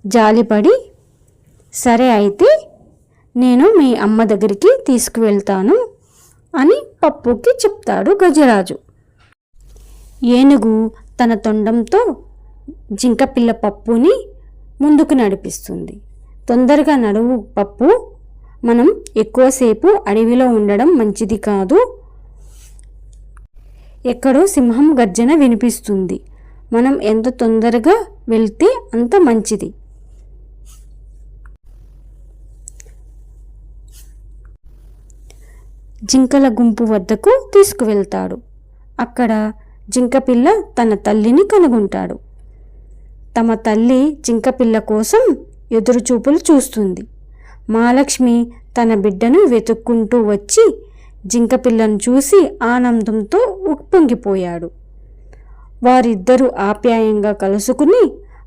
జాలిపడి, సరే అయితే నేను మీ అమ్మ దగ్గరికి తీసుకువెళ్తాను అని పప్పుకి చెప్తాడు గజరాజు. ఏనుగు తన తొండంతో జింకపిల్ల పప్పుని ముందుకు నడిపిస్తుంది. తొందరగా నడువు పప్పు, మనం ఎక్కువసేపు అడవిలో ఉండడం మంచిది కాదు. ఎక్కడో సింహం గర్జన వినిపిస్తుంది. మనం ఎంత తొందరగా వెళ్తే అంత మంచిది. జింకల గుంపు వద్దకు తీసుకువెళ్తాడు. అక్కడ జింకపిల్ల తన తల్లిని కనుగొంటాడు. తమ తల్లి జింకపిల్ల కోసం ఎదురుచూపులు చూస్తుంది. మహాలక్ష్మి తన బిడ్డను వెతుక్కుంటూ వచ్చి జింకపిల్లను చూసి ఆనందంతో ఉప్పొంగిపోయాడు. వారిద్దరూ ఆప్యాయంగా కలుసుకుని